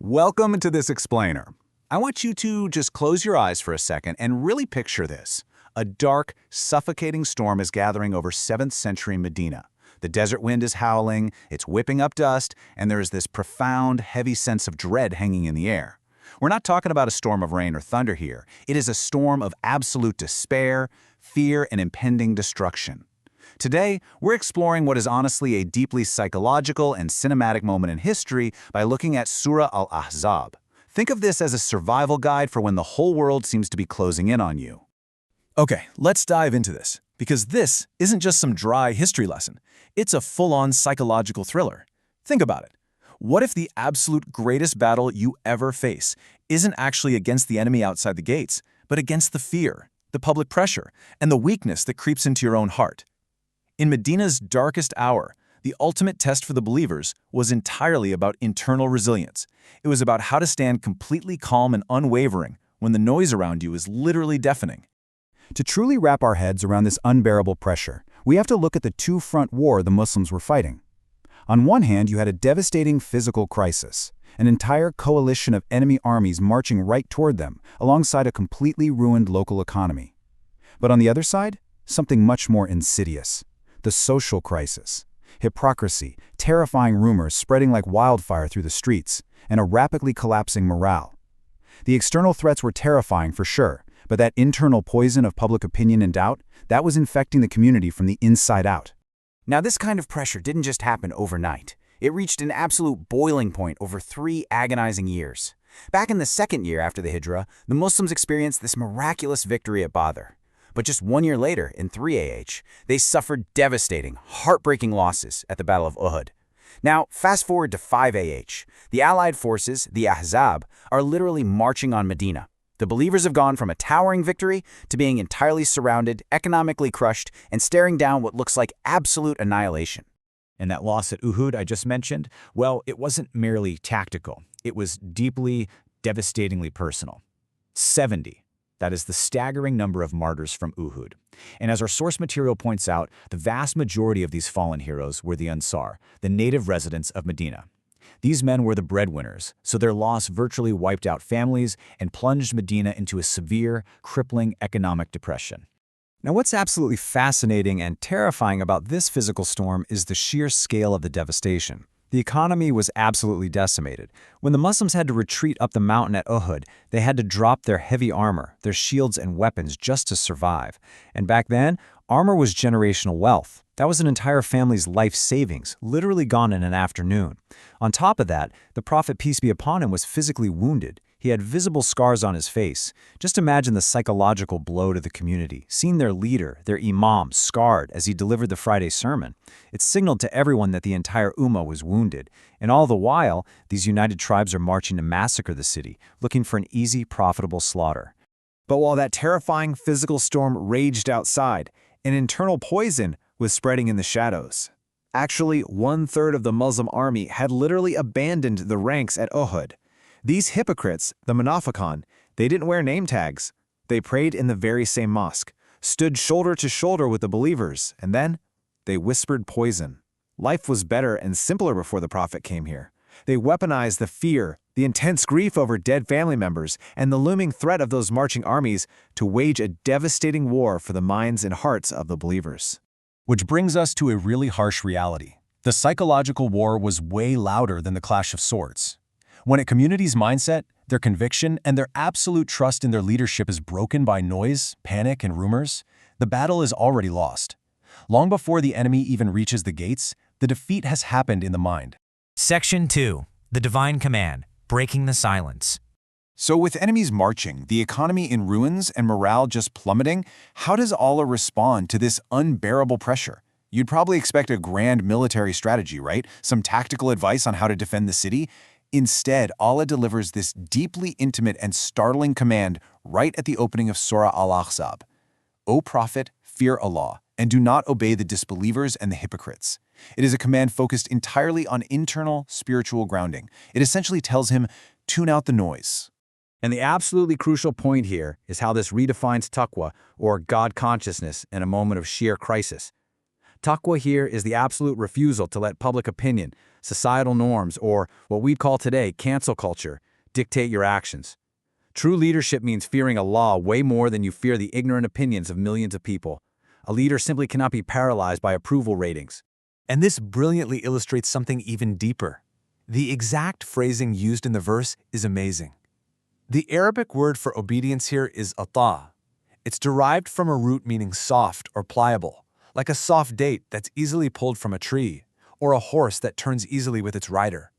Welcome to this explainer. I want you to just close your eyes for a second and really picture this. A dark, suffocating storm is gathering over 7th century Medina. The desert wind is howling, it's whipping up dust, and there is this profound, heavy sense of dread hanging in the air. We're not talking about a storm of rain or thunder here. It is a storm of absolute despair, fear, and impending destruction. Today, we're exploring what is honestly a deeply psychological and cinematic moment in history by looking at Surah Al-Ahzab. Think of this as a survival guide for when the whole world seems to be closing in on you. Okay, let's dive into this, because this isn't just some dry history lesson. It's a full-on psychological thriller. Think about it. What if the absolute greatest battle you ever face isn't actually against the enemy outside the gates, but against the fear, the public pressure, and the weakness that creeps into your own heart? In Medina's darkest hour, the ultimate test for the believers was entirely about internal resilience. It was about how to stand completely calm and unwavering when the noise around you is literally deafening. To truly wrap our heads around this unbearable pressure, we have to look at the two-front war the Muslims were fighting. On one hand, you had a devastating physical crisis, an entire coalition of enemy armies marching right toward them, alongside a completely ruined local economy. But on the other side, something much more insidious. The social crisis, hypocrisy, terrifying rumors spreading like wildfire through the streets, and a rapidly collapsing morale. The external threats were terrifying for sure, but that internal poison of public opinion and doubt, that was infecting the community from the inside out. Now, this kind of pressure didn't just happen overnight. It reached an absolute boiling point over 3 agonizing years. Back in the 2nd year after the Hijrah, the Muslims experienced this miraculous victory at Badr. But just 1 year later, in 3 AH, they suffered devastating, heartbreaking losses at the Battle of Uhud. Now, fast forward to 5 AH. The Allied forces, the Ahzab, are literally marching on Medina. The believers have gone from a towering victory to being entirely surrounded, economically crushed, and staring down what looks like absolute annihilation. And that loss at Uhud I just mentioned, well, it wasn't merely tactical. It was deeply, devastatingly personal. 70. That is the staggering number of martyrs from Uhud. And as our source material points out, the vast majority of these fallen heroes were the Ansar, the native residents of Medina. These men were the breadwinners, so their loss virtually wiped out families and plunged Medina into a severe, crippling economic depression. Now, what's absolutely fascinating and terrifying about this physical storm is the sheer scale of the devastation. The economy was absolutely decimated. When the Muslims had to retreat up the mountain at Uhud, they had to drop their heavy armor, their shields and weapons just to survive. And back then, armor was generational wealth. That was an entire family's life savings, literally gone in an afternoon. On top of that, the Prophet, peace be upon him, was physically wounded. He had visible scars on his face. Just imagine the psychological blow to the community, seeing their leader, their imam, scarred as he delivered the Friday sermon. It signaled to everyone that the entire ummah was wounded. And all the while, these united tribes are marching to massacre the city, looking for an easy, profitable slaughter. But while that terrifying physical storm raged outside, an internal poison was spreading in the shadows. Actually, 1/3 of the Muslim army had literally abandoned the ranks at Uhud. These hypocrites, the Munafiqun, they didn't wear name tags. They prayed in the very same mosque, stood shoulder to shoulder with the believers, and then they whispered poison. Life was better and simpler before the Prophet came here. They weaponized the fear, the intense grief over dead family members, and the looming threat of those marching armies to wage a devastating war for the minds and hearts of the believers. Which brings us to a really harsh reality. The psychological war was way louder than the clash of swords. When a community's mindset, their conviction, and their absolute trust in their leadership is broken by noise, panic, and rumors, the battle is already lost. Long before the enemy even reaches the gates, the defeat has happened in the mind. Section 2. The Divine Command, Breaking the Silence. So with enemies marching, the economy in ruins, and morale just plummeting, how does Allah respond to this unbearable pressure? You'd probably expect a grand military strategy, right? Some tactical advice on how to defend the city. Instead, Allah delivers this deeply intimate and startling command right at the opening of Surah Al-Ahzab. O Prophet, fear Allah, and do not obey the disbelievers and the hypocrites. It is a command focused entirely on internal spiritual grounding. It essentially tells him, tune out the noise. And the absolutely crucial point here is how this redefines Taqwa, or God consciousness, in a moment of sheer crisis. Taqwa here is the absolute refusal to let public opinion, Societal norms, or what we'd call today cancel culture, dictate your actions. True leadership means fearing Allah way more than you fear the ignorant opinions of millions of people. A leader simply cannot be paralyzed by approval ratings. And this brilliantly illustrates something even deeper. The exact phrasing used in the verse is amazing. The Arabic word for obedience here is ata. It's derived from a root meaning soft or pliable, like a soft date that's easily pulled from a tree, or a horse that turns easily with its rider.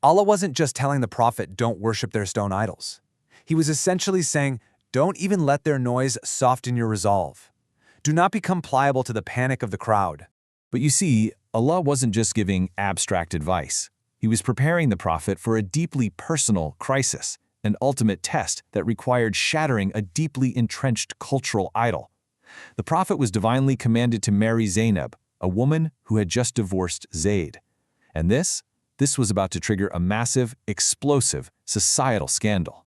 Allah wasn't just telling the Prophet don't worship their stone idols. He was essentially saying, don't even let their noise soften your resolve. Do not become pliable to the panic of the crowd. But you see, Allah wasn't just giving abstract advice. He was preparing the Prophet for a deeply personal crisis, an ultimate test that required shattering a deeply entrenched cultural idol. The Prophet was divinely commanded to marry Zainab, a woman who had just divorced Zayd. And this was about to trigger a massive, explosive societal scandal.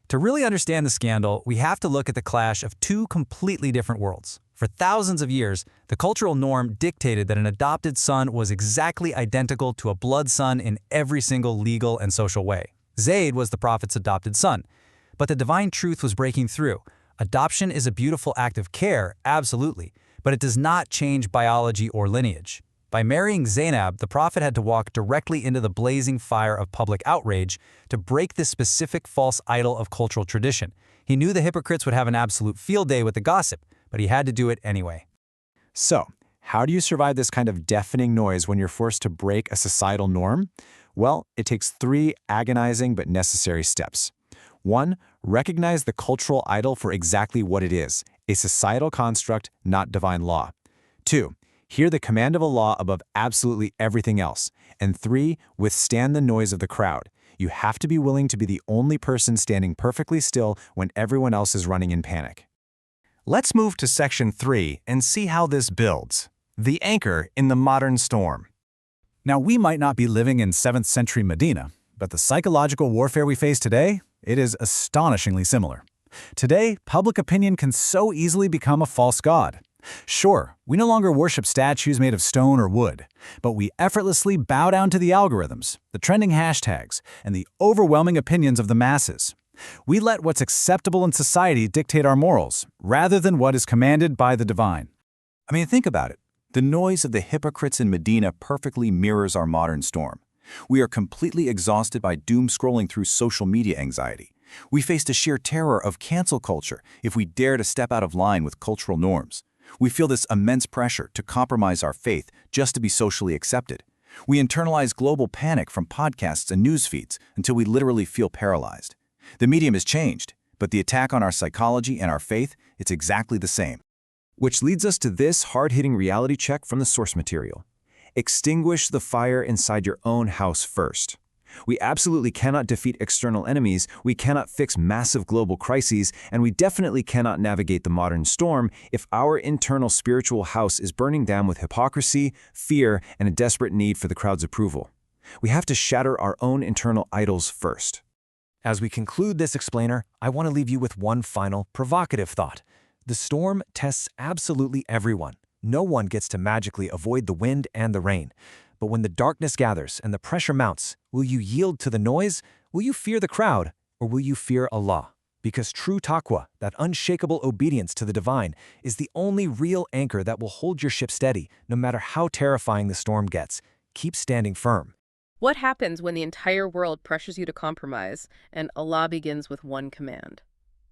To really understand the scandal, we have to look at the clash of two completely different worlds. For thousands of years, the cultural norm dictated that an adopted son was exactly identical to a blood son in every single legal and social way. Zayd was the Prophet's adopted son. But the divine truth was breaking through. Adoption is a beautiful act of care, absolutely, but it does not change biology or lineage. By marrying Zainab, the Prophet had to walk directly into the blazing fire of public outrage to break this specific false idol of cultural tradition. He knew the hypocrites would have an absolute field day with the gossip, but he had to do it anyway. So, how do you survive this kind of deafening noise when you're forced to break a societal norm? Well, it takes 3 agonizing but necessary steps. 1. Recognize the cultural idol for exactly what it is, a societal construct, not divine law. 2. Hear the command of Allah above absolutely everything else. And 3. Withstand the noise of the crowd. You have to be willing to be the only person standing perfectly still when everyone else is running in panic. Let's move to Section 3 and see how this builds. The anchor in the modern storm. Now, we might not be living in 7th century Medina, but the psychological warfare we face today, it is astonishingly similar. Today, public opinion can so easily become a false god. Sure, we no longer worship statues made of stone or wood, but we effortlessly bow down to the algorithms, the trending hashtags, and the overwhelming opinions of the masses. We let what's acceptable in society dictate our morals, rather than what is commanded by the divine. I mean, think about it. The noise of the hypocrites in Medina perfectly mirrors our modern storm. We are completely exhausted by doom-scrolling through social media anxiety. We face the sheer terror of cancel culture if we dare to step out of line with cultural norms. We feel this immense pressure to compromise our faith just to be socially accepted. We internalize global panic from podcasts and news feeds until we literally feel paralyzed. The medium has changed, but the attack on our psychology and our faith, it's exactly the same. Which leads us to this hard-hitting reality check from the source material. Extinguish the fire inside your own house first. We absolutely cannot defeat external enemies, we cannot fix massive global crises, and we definitely cannot navigate the modern storm if our internal spiritual house is burning down with hypocrisy, fear, and a desperate need for the crowd's approval. We have to shatter our own internal idols first. As we conclude this explainer, I want to leave you with one final provocative thought. The storm tests absolutely everyone. No one gets to magically avoid the wind and the rain. But when the darkness gathers and the pressure mounts, will you yield to the noise? Will you fear the crowd? Or will you fear Allah? Because true taqwa, that unshakable obedience to the divine, is the only real anchor that will hold your ship steady, no matter how terrifying the storm gets. Keep standing firm. What happens when the entire world pressures you to compromise and Allah begins with one command?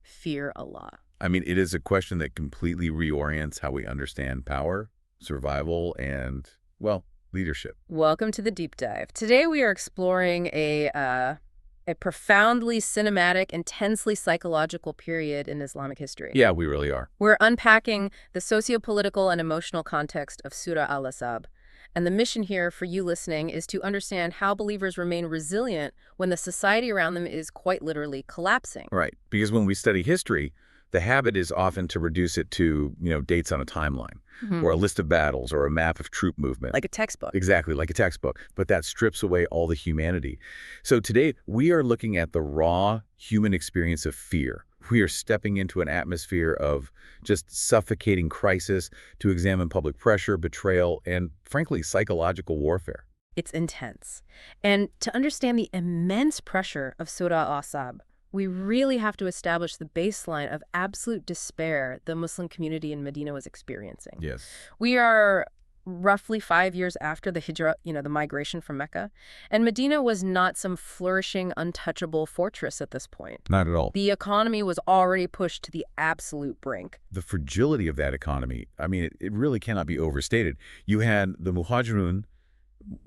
Fear Allah. I mean, it is a question that completely reorients how we understand power, survival, and, well, leadership. Welcome to the deep dive. Today we are exploring a profoundly cinematic, intensely psychological period in Islamic history. Yeah, we really are. We're unpacking the socio-political and emotional context of Surah Al-Ahzab. And the mission here for you listening is to understand how believers remain resilient when the society around them is quite literally collapsing. Right, because when we study history, the habit is often to reduce it to, dates on a timeline, or a list of battles, or a map of troop movement. Like a textbook. Exactly, like a textbook. But that strips away all the humanity. So today, we are looking at the raw human experience of fear. We are stepping into an atmosphere of just suffocating crisis to examine public pressure, betrayal, and, frankly, psychological warfare. It's intense. And to understand the immense pressure of Surah Al-Ahzab, we really have to establish the baseline of absolute despair the Muslim community in Medina was experiencing. Yes. We are roughly 5 years after the hijrah, the migration from Mecca, and Medina was not some flourishing, untouchable fortress at this point. Not at all. The economy was already pushed to the absolute brink. The fragility of that economy, I mean, it really cannot be overstated. You had the muhajirun,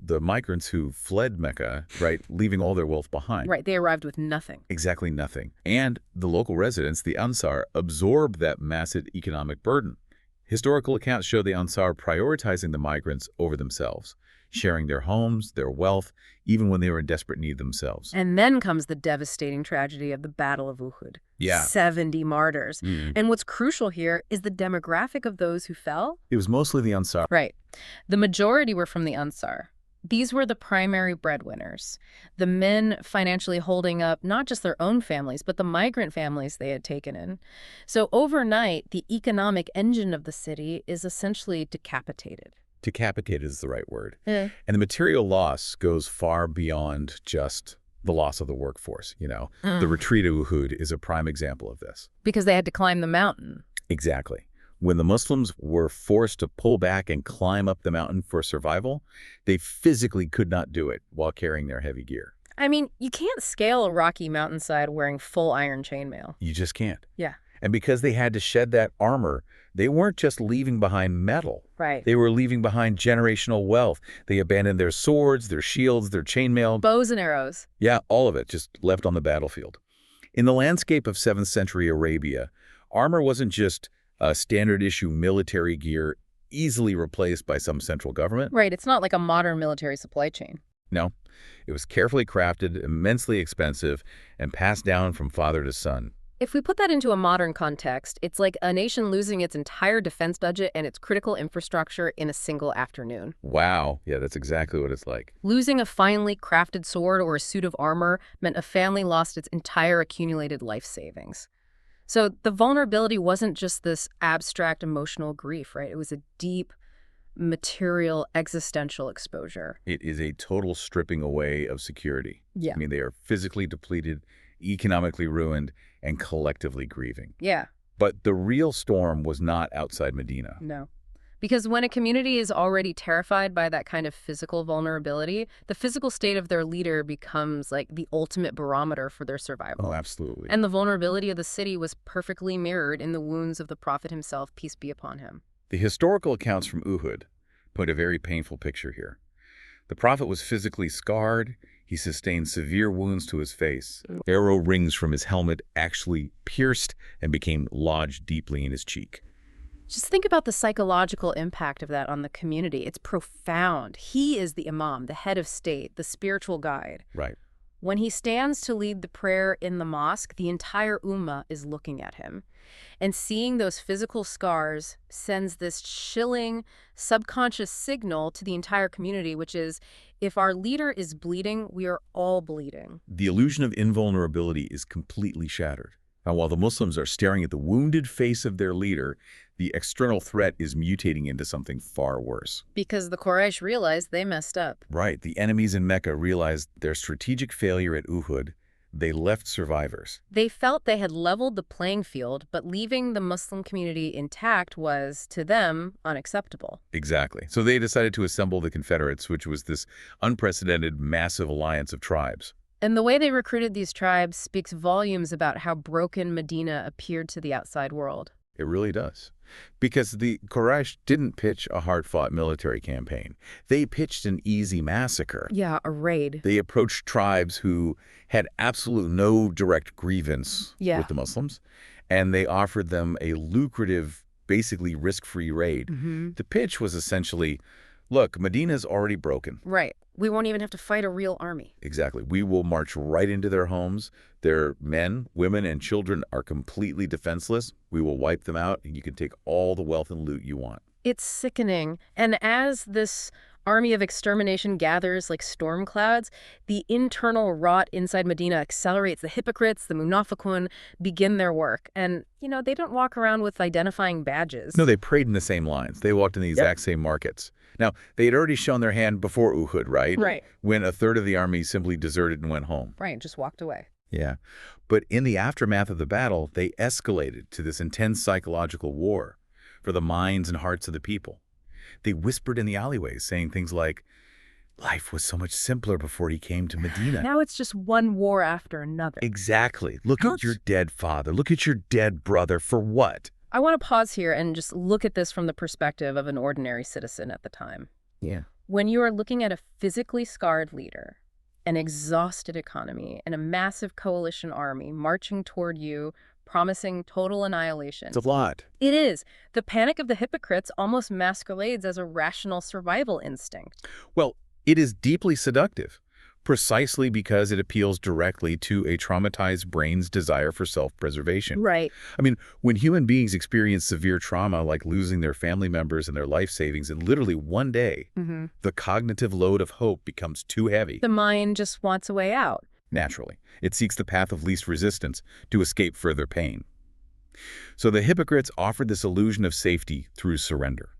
the migrants who fled Mecca, right, leaving all their wealth behind. Right, they arrived with nothing. Exactly nothing. And the local residents, the Ansar, absorbed that massive economic burden. Historical accounts show the Ansar prioritizing the migrants over themselves, sharing their homes, their wealth, even when they were in desperate need themselves. And then comes the devastating tragedy of the Battle of Uhud. Yeah. 70 martyrs. And what's crucial here is the demographic of those who fell. It was mostly the Ansar. Right. The majority were from the Ansar. These were the primary breadwinners, the men financially holding up not just their own families, but the migrant families they had taken in. So overnight, the economic engine of the city is essentially decapitated. Decapitated is the right word. And the material loss goes far beyond just the loss of the workforce, The retreat of Uhud is a prime example of this. Because they had to climb the mountain. Exactly. When the Muslims were forced to pull back and climb up the mountain for survival, they physically could not do it while carrying their heavy gear. I mean, you can't scale a rocky mountainside wearing full iron chainmail. You just can't. Yeah. And because they had to shed that armor, they weren't just leaving behind metal. Right. They were leaving behind generational wealth. They abandoned their swords, their shields, their chainmail. Bows and arrows. Yeah, all of it just left on the battlefield. In the landscape of 7th century Arabia, armor wasn't just standard issue military gear easily replaced by some central government. Right. It's not like a modern military supply chain. No. It was carefully crafted, immensely expensive, and passed down from father to son. If we put that into a modern context, it's like a nation losing its entire defense budget and its critical infrastructure in a single afternoon. Wow. Yeah, that's exactly what it's like. Losing a finely crafted sword or a suit of armor meant a family lost its entire accumulated life savings. So the vulnerability wasn't just this abstract emotional grief, right? It was a deep, material, existential exposure. It is a total stripping away of security. Yeah. I mean, they are physically depleted, economically ruined, and collectively grieving. Yeah. But the real storm was not outside Medina. No. Because when a community is already terrified by that kind of physical vulnerability, the physical state of their leader becomes like the ultimate barometer for their survival. Oh, absolutely. And the vulnerability of the city was perfectly mirrored in the wounds of the Prophet himself, peace be upon him. The historical accounts from Uhud paint a very painful picture here. The Prophet was physically scarred. He sustained severe wounds to his face. Arrow rings from his helmet actually pierced and became lodged deeply in his cheek. Just think about the psychological impact of that on the community. It's profound. He is the imam, the head of state, the spiritual guide. Right. When he stands to lead the prayer in the mosque, the entire ummah is looking at him. And seeing those physical scars sends this chilling, subconscious signal to the entire community, which is, if our leader is bleeding, we are all bleeding. The illusion of invulnerability is completely shattered. Now, while the Muslims are staring at the wounded face of their leader, the external threat is mutating into something far worse. Because the Quraysh realized they messed up. Right. The enemies in Mecca realized their strategic failure at Uhud. They left survivors. They felt they had leveled the playing field, but leaving the Muslim community intact was, to them, unacceptable. Exactly. So they decided to assemble the Confederates, which was this unprecedented, massive alliance of tribes. And the way they recruited these tribes speaks volumes about how broken Medina appeared to the outside world. It really does. Because the Quraysh didn't pitch a hard-fought military campaign. They pitched an easy massacre. Yeah, a raid. They approached tribes who had absolutely no direct grievance with the Muslims, and they offered them a lucrative, basically risk-free raid. The pitch was essentially, look, Medina's already broken. Right. We won't even have to fight a real army. Exactly. We will march right into their homes. Their men, women, and children are completely defenseless. We will wipe them out, and you can take all the wealth and loot you want. It's sickening. And as this army of extermination gathers like storm clouds. The internal rot inside Medina accelerates. The hypocrites, the munafiqun, begin their work. And, they don't walk around with identifying badges. No, they prayed in the same lines. They walked in the exact same markets. Now, they had already shown their hand before Uhud, right? Right. When a third of the army simply deserted and went home. Right, just walked away. Yeah. But in the aftermath of the battle, they escalated to this intense psychological war for the minds and hearts of the people. They whispered in the alleyways, saying things like, life was so much simpler before he came to Medina. Now it's just one war after another. Exactly. Look at your dead father. Look at your dead brother. For what? I want to pause here and just look at this from the perspective of an ordinary citizen at the time. Yeah. When you are looking at a physically scarred leader, an exhausted economy, and a massive coalition army marching toward you, promising total annihilation. It's a lot. It is. The panic of the hypocrites almost masquerades as a rational survival instinct. Well, it is deeply seductive, precisely because it appeals directly to a traumatized brain's desire for self-preservation. Right. I mean, when human beings experience severe trauma like losing their family members and their life savings in literally one day, the cognitive load of hope becomes too heavy. The mind just wants a way out. Naturally, it seeks the path of least resistance to escape further pain. So the hypocrites offered this illusion of safety through surrender.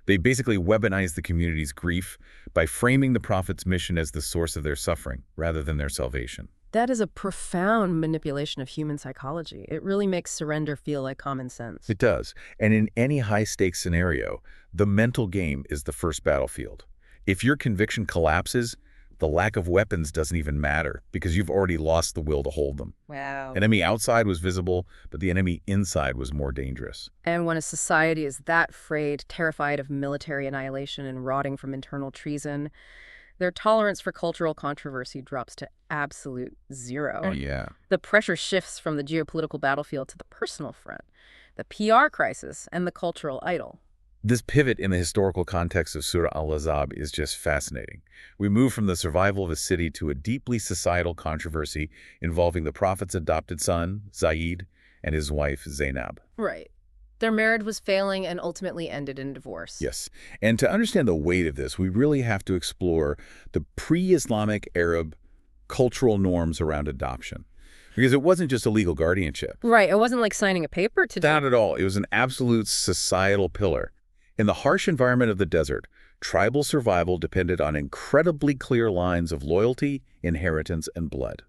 They basically weaponized the community's grief by framing the prophet's mission as the source of their suffering rather than their salvation. That is a profound manipulation of human psychology. It really makes surrender feel like common sense. It does. And in any high-stakes scenario, the mental game is the first battlefield. If your conviction collapses, the lack of weapons doesn't even matter because you've already lost the will to hold them. Wow. Enemy outside was visible, but the enemy inside was more dangerous. And when a society is that frayed, terrified of military annihilation and rotting from internal treason, their tolerance for cultural controversy drops to absolute zero. Yeah. The pressure shifts from the geopolitical battlefield to the personal front, the PR crisis, and the cultural idol. This pivot in the historical context of Surah Al-Ahzab is just fascinating. We move from the survival of a city to a deeply societal controversy involving the prophet's adopted son, Zayd, and his wife, Zainab. Right. Their marriage was failing and ultimately ended in divorce. Yes. And to understand the weight of this, we really have to explore the pre-Islamic Arab cultural norms around adoption. Because it wasn't just a legal guardianship. Right. It wasn't like signing a paper to... Not at all. It was an absolute societal pillar. In the harsh environment of the desert, tribal survival depended on incredibly clear lines of loyalty, inheritance, and blood.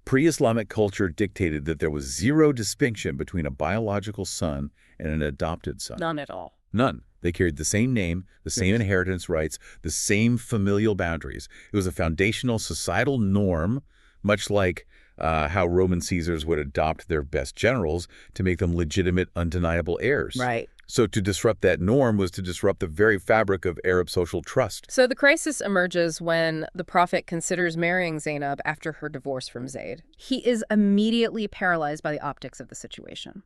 Pre-Islamic culture dictated that there was zero distinction between a biological son and an adopted son. None at all. None. They carried the same name, the same inheritance rights, the same familial boundaries. It was a foundational societal norm, much like how Roman Caesars would adopt their best generals to make them legitimate, undeniable heirs. Right. So to disrupt that norm was to disrupt the very fabric of Arab social trust. So the crisis emerges when the prophet considers marrying Zainab after her divorce from Zayd. He is immediately paralyzed by the optics of the situation.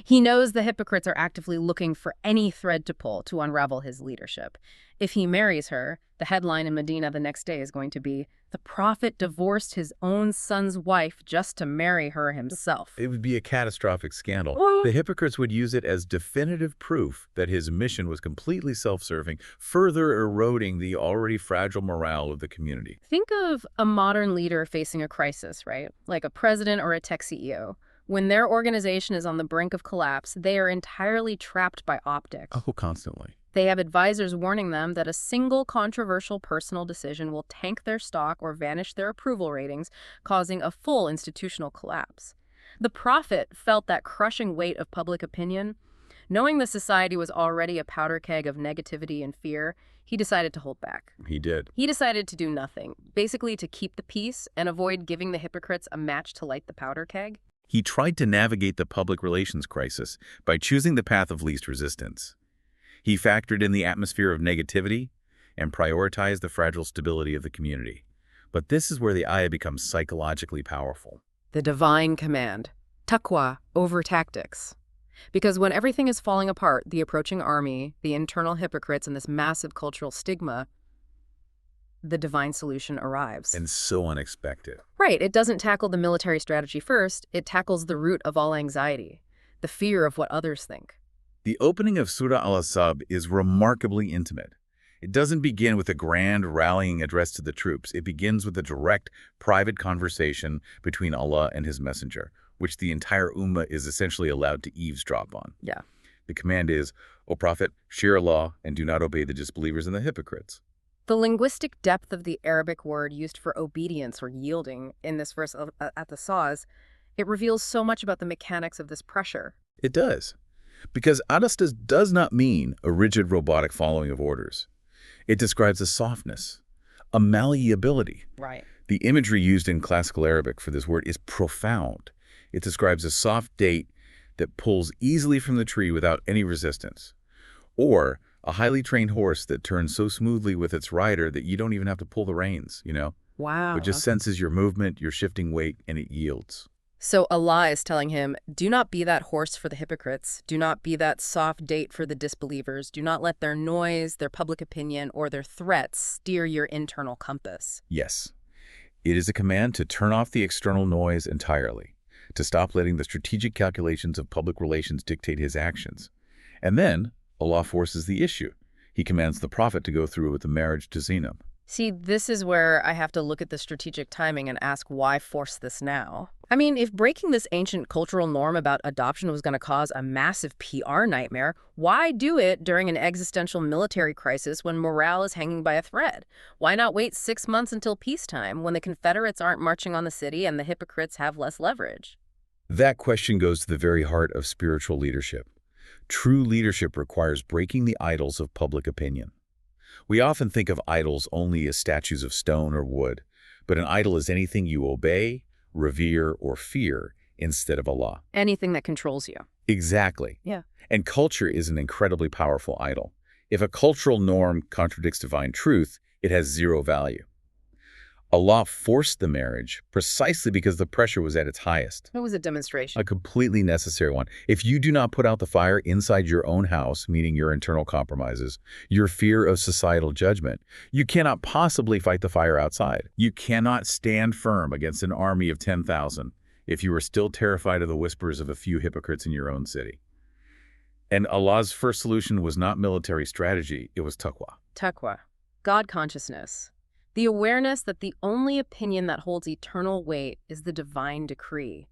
He knows the hypocrites are actively looking for any thread to pull to unravel his leadership. If he marries her, the headline in Medina the next day is going to be, "The prophet divorced his own son's wife just to marry her himself." It would be a catastrophic scandal. Well, The hypocrites would use it as definitive proof that his mission was completely self-serving, further eroding the already fragile morale of the community. think of a modern leader facing a crisis, right? Like a president or a tech CEO. When their organization is on the brink of collapse, they are entirely trapped by optics. Oh, constantly. They have advisors warning them that a single controversial personal decision will tank their stock or vanish their approval ratings, causing a full institutional collapse. The prophet felt that crushing weight of public opinion. Knowing the society was already a powder keg of negativity and fear, he decided to hold back. He did. He decided to do nothing, basically to keep the peace and avoid giving the hypocrites a match to light the powder keg. He tried to navigate the public relations crisis by choosing the path of least resistance. He factored in the atmosphere of negativity and prioritized the fragile stability of the community. But this is where the ayah becomes psychologically powerful. The divine command. Taqwa over tactics. Because when everything is falling apart, the approaching army, the internal hypocrites, and this massive cultural stigma, the divine solution arrives. And so unexpected. Right, it doesn't tackle the military strategy first, it tackles the root of all anxiety, the fear of what others think. The opening of Surah Al-Ahzab is remarkably intimate. It doesn't begin with a grand rallying address to the troops. It begins with a direct, private conversation between Allah and his messenger, which the entire ummah is essentially allowed to eavesdrop on. Yeah. The command is, O Prophet, fear Allah and do not obey the disbelievers and the hypocrites. The linguistic depth of the Arabic word used for obedience or yielding in this verse at the saws, it reveals so much about the mechanics of this pressure. It does. Because adastas does not mean a rigid robotic following of orders. It describes a softness, a malleability. Right. The imagery used in classical Arabic for this word is profound. It describes a soft date that pulls easily from the tree without any resistance. Or a highly trained horse that turns so smoothly with its rider that you don't even have to pull the reins, Wow. It just senses your movement, your shifting weight, and it yields. So Allah is telling him, do not be that horse for the hypocrites. Do not be that soft date for the disbelievers. Do not let their noise, their public opinion, or their threats steer your internal compass. Yes. It is a command to turn off the external noise entirely, to stop letting the strategic calculations of public relations dictate his actions. And then Allah forces the issue. He commands the Prophet to go through with the marriage to Zainab. See, this is where I have to look at the strategic timing and ask why force this now? I mean, if breaking this ancient cultural norm about adoption was going to cause a massive PR nightmare, why do it during an existential military crisis when morale is hanging by a thread? Why not wait 6 months until peacetime when the Confederates aren't marching on the city and the hypocrites have less leverage? That question goes to the very heart of spiritual leadership. True leadership requires breaking the idols of public opinion. We often think of idols only as statues of stone or wood, but an idol is anything you obey, revere, or fear instead of Allah. Anything that controls you. Exactly. Yeah. And culture is an incredibly powerful idol. If a cultural norm contradicts divine truth, it has zero value. Allah forced the marriage precisely because the pressure was at its highest. It was a demonstration. A completely necessary one. If you do not put out the fire inside your own house, meaning your internal compromises, your fear of societal judgment, you cannot possibly fight the fire outside. You cannot stand firm against an army of 10,000 if you are still terrified of the whispers of a few hypocrites in your own city. And Allah's first solution was not military strategy, it was taqwa. Taqwa. God consciousness. The awareness that the only opinion that holds eternal weight is the divine decree.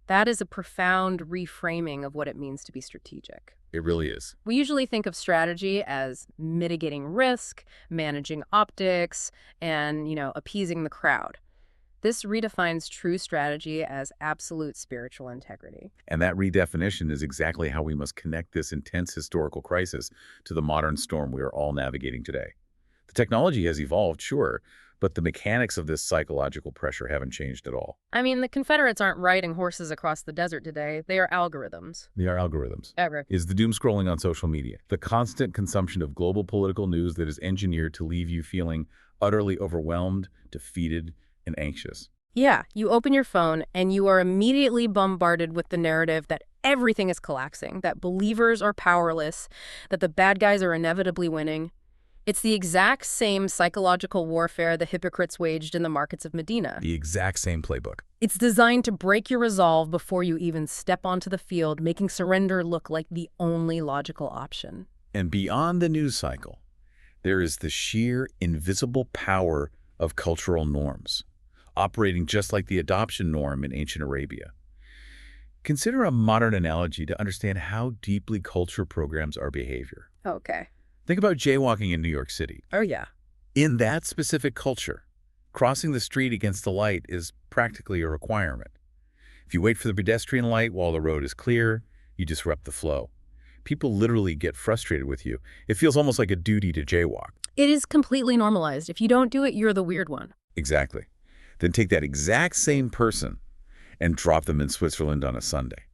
That is a profound reframing of what it means to be strategic. It really is. We usually think of strategy as mitigating risk, managing optics, and, appeasing the crowd. This redefines true strategy as absolute spiritual integrity. And that redefinition is exactly how we must connect this intense historical crisis to the modern storm we are all navigating today. The technology has evolved, sure, but the mechanics of this psychological pressure haven't changed at all. I mean, the Confederates aren't riding horses across the desert today. They are algorithms. They are algorithms. Ever. Is the doom scrolling on social media, the constant consumption of global political news that is engineered to leave you feeling utterly overwhelmed, defeated, and anxious. Yeah, you open your phone and you are immediately bombarded with the narrative that everything is collapsing, that believers are powerless, that the bad guys are inevitably winning. It's the exact same psychological warfare the hypocrites waged in the markets of Medina. The exact same playbook. It's designed to break your resolve before you even step onto the field, making surrender look like the only logical option. And beyond the news cycle, there is the sheer invisible power of cultural norms, operating just like the adoption norm in ancient Arabia. Consider a modern analogy to understand how deeply culture programs our behavior. Okay. Think about jaywalking in New York City. Oh, yeah. In that specific culture, crossing the street against the light is practically a requirement. If you wait for the pedestrian light while the road is clear, you disrupt the flow. People literally get frustrated with you. It feels almost like a duty to jaywalk. It is completely normalized. If you don't do it, you're the weird one. Exactly. Then take that exact same person and drop them in Switzerland on a Sunday.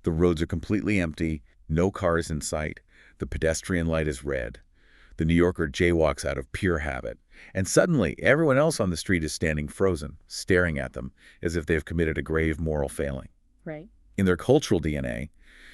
The roads are completely empty, no cars in sight. The pedestrian light is red. The New Yorker jaywalks out of pure habit. And suddenly, everyone else on the street is standing frozen, staring at them as if they've committed a grave moral failing. Right. In their cultural DNA,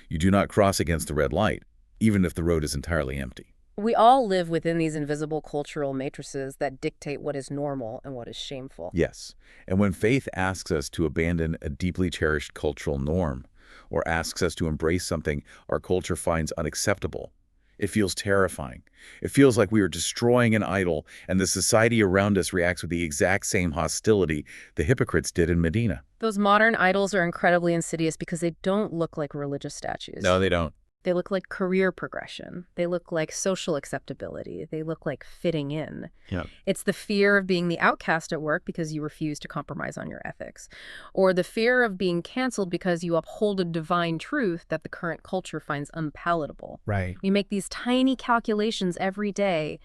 you do not cross against the red light, even if the road is entirely empty. We all live within these invisible cultural matrices that dictate what is normal and what is shameful. Yes. And when faith asks us to abandon a deeply cherished cultural norm, or asks us to embrace something our culture finds unacceptable, It feels terrifying. It feels like we are destroying an idol, and the society around us reacts with the exact same hostility the hypocrites did in Medina. Those modern idols are incredibly insidious because they don't look like religious statues. No, they don't. They look like career progression. They look like social acceptability. They look like fitting in. Yep. It's the fear of being the outcast at work because you refuse to compromise on your ethics, or the fear of being canceled because you uphold a divine truth that the current culture finds unpalatable. Right. We make these tiny calculations every day,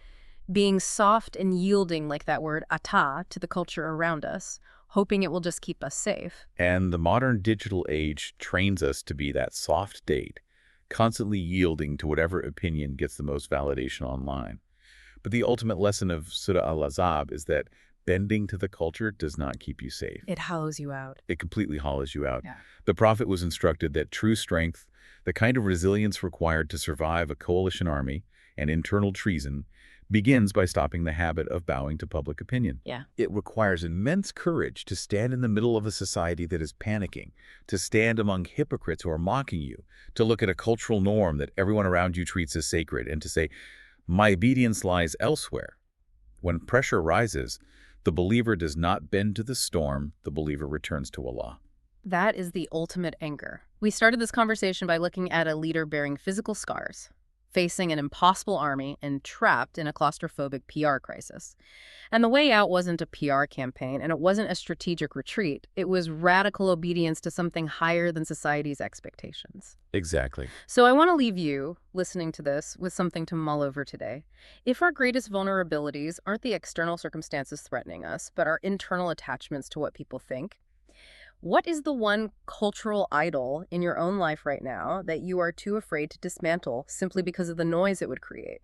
being soft and yielding like that word ata to the culture around us, hoping it will just keep us safe. And the modern digital age trains us to be that soft date, constantly yielding to whatever opinion gets the most validation online. But the ultimate lesson of Surah Al-Ahzab is that bending to the culture does not keep you safe. It hollows you out. It completely hollows you out. Yeah. The Prophet was instructed that true strength, the kind of resilience required to survive a coalition army and internal treason, begins by stopping the habit of bowing to public opinion. Yeah. It requires immense courage to stand in the middle of a society that is panicking, to stand among hypocrites who are mocking you, to look at a cultural norm that everyone around you treats as sacred, and to say, my obedience lies elsewhere. When pressure rises, the believer does not bend to the storm, the believer returns to Allah. That is the ultimate anger. We started this conversation by looking at a leader bearing physical scars, facing an impossible army, and trapped in a claustrophobic PR crisis. And the way out wasn't a PR campaign, and it wasn't a strategic retreat. It was radical obedience to something higher than society's expectations. Exactly. So I want to leave you, listening to this, with something to mull over today. If our greatest vulnerabilities aren't the external circumstances threatening us, but our internal attachments to what people think, what is the one cultural idol in your own life right now that you are too afraid to dismantle simply because of the noise it would create?